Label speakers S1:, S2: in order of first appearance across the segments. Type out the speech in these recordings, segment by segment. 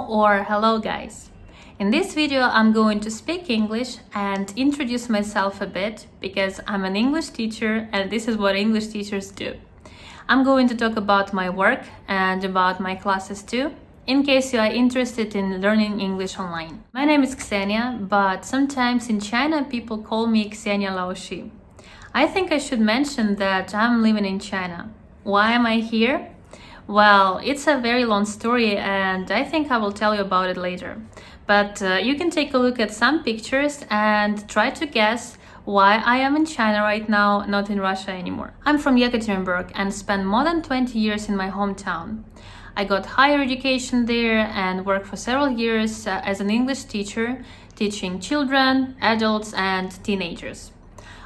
S1: or hello guys. In this video I'm going to speak English and introduce myself a bit because I'm an English teacher and this is what English teachers do. I'm going to talk about my work and about my classes too, in case you are interested in learning English online. My name is Ksenia, but sometimes in China people call me Ksenia Laoshi. I think I should mention that I'm living in China. Why am I here? Well, it's a very long story and I think I will tell you about it later. But you can take a look at some pictures and try to guess why I am in China right now, not in Russia anymore. I'm from Yekaterinburg and spent more than 20 years in my hometown. I got higher education there and worked for several years as an English teacher, teaching children, adults and teenagers.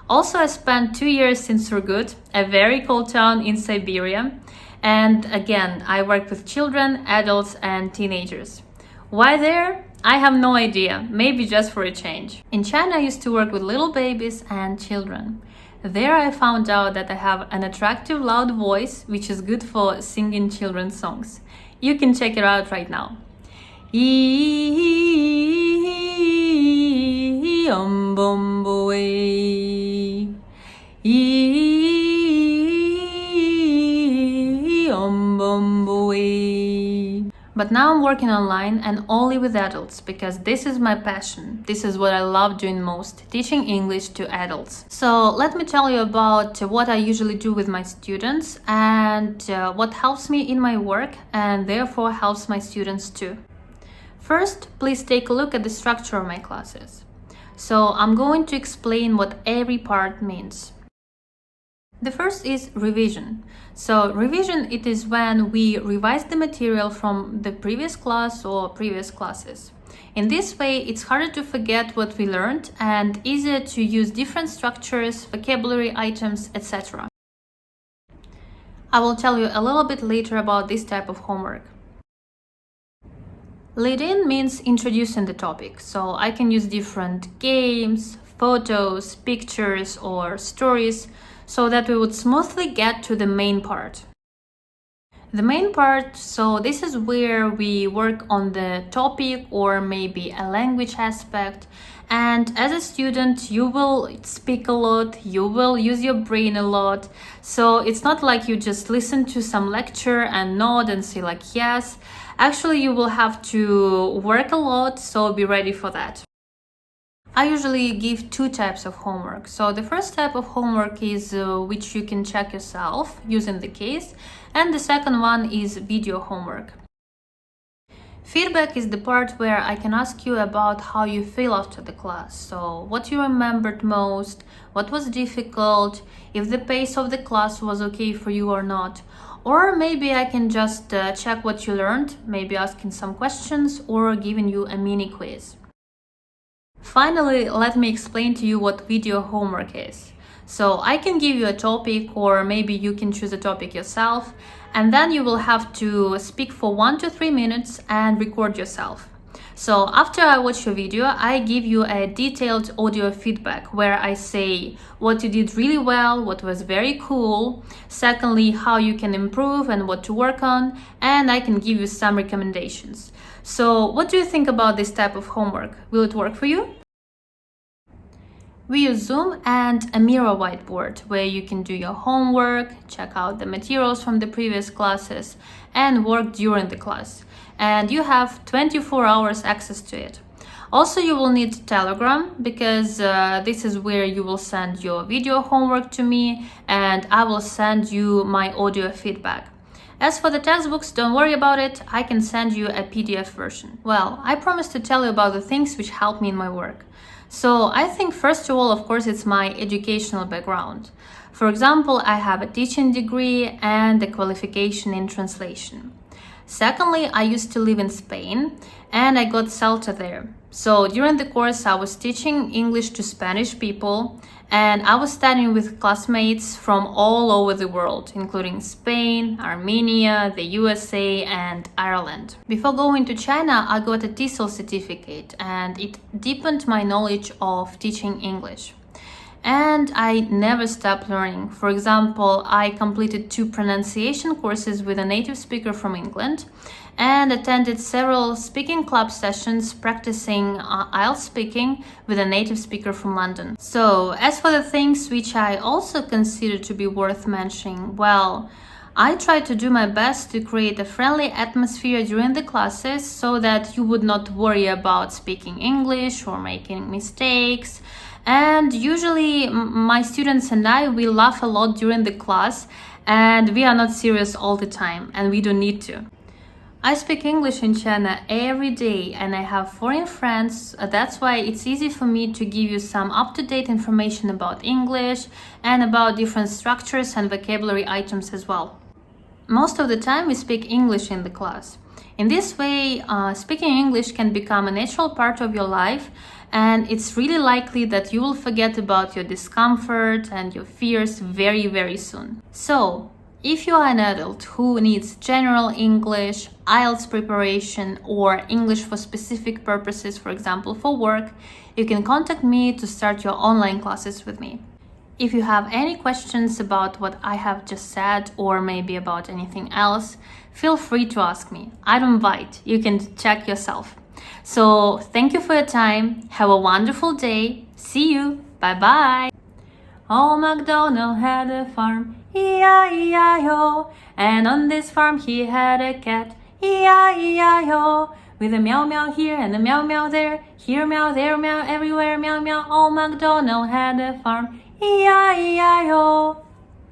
S1: Also, I spent 2 years in Surgut, a very cold town in Siberia. And again, I worked with children, adults and teenagers. Why there? I have no idea, maybe just for a change. In China, I used to work with little babies and children. There I found out that I have an attractive, loud voice, which is good for singing children's songs. You can check it out right now. But now I'm working online and only with adults because this is my passion. This is what I love doing most, teaching English to adults. So let me tell you about what I usually do with my students and what helps me in my work and therefore helps my students too. First, please take a look at the structure of my classes. So I'm going to explain what every part means. The first is revision. So revision, it is when we revise the material from the previous class or previous classes. In this way, it's harder to forget what we learned and easier to use different structures, vocabulary items, etc. I will tell you a little bit later about this type of homework. Lead in means introducing the topic. So I can use different games, photos, pictures, or stories so that we would smoothly get to the main part. The main part, so this is where we work on the topic or maybe a language aspect. And as a student, you will speak a lot, you will use your brain a lot. So it's not like you just listen to some lecture and nod and say like yes. Actually, you will have to work a lot, so be ready for that. I usually give two types of homework. So the first type of homework is which you can check yourself using the case, and the second one is video homework. Feedback is the part where I can ask you about how you feel after the class. So what you remembered most, what was difficult, if the pace of the class was okay for you or not. Or maybe I can just check what you learned, maybe asking some questions or giving you a mini quiz. Finally, let me explain to you what video homework is. So I can give you a topic or maybe you can choose a topic yourself and then you will have to speak for 1 to 3 minutes and record yourself. So after I watch your video, I give you a detailed audio feedback where I say what you did really well, what was very cool, secondly, how you can improve and what to work on, and I can give you some recommendations. So what do you think about this type of homework? Will it work for you? We use Zoom and a mirror whiteboard where you can do your homework, check out the materials from the previous classes and work during the class. And you have 24 hours access to it. Also, you will need Telegram because this is where you will send your video homework to me and I will send you my audio feedback. As for the textbooks, don't worry about it, I can send you a PDF version. Well, I promised to tell you about the things which help me in my work. So I think first of all, of course, it's my educational background. For example, I have a teaching degree and a qualification in translation. Secondly, I used to live in Spain and I got CELTA there. So during the course, I was teaching English to Spanish people and I was studying with classmates from all over the world, including Spain, Armenia, the USA and Ireland. Before going to China, I got a TESOL certificate and it deepened my knowledge of teaching English. And I never stop learning. For example, I completed 2 pronunciation courses with a native speaker from England and attended several speaking club sessions practicing IELTS speaking with a native speaker from London. So, as for the things which I also consider to be worth mentioning, well, I try to do my best to create a friendly atmosphere during the classes so that you would not worry about speaking English or making mistakes. And usually my students and I, we laugh a lot during the class and we are not serious all the time and we don't need to. I speak English in China every day and I have foreign friends. That's why it's easy for me to give you some up-to-date information about English and about different structures and vocabulary items as well. Most of the time we speak English in the class. In this way, speaking English can become a natural part of your life, and it's really likely that you will forget about your discomfort and your fears very, very soon. So, if you are an adult who needs general English, IELTS preparation, or English for specific purposes, for example for work, you can contact me to start your online classes with me. If you have any questions about what I have just said or maybe about anything else, feel free to ask me. I don't bite. You can check yourself. So thank you for your time. Have a wonderful day. See you. Bye-bye. Old MacDonald had a farm, E-I-E-I-O. And on this farm he had a cat, E-I-E-I-O. With a meow meow here and a meow meow there, here meow, there meow, everywhere meow meow. Old MacDonald had a farm, E-I-E-I-O.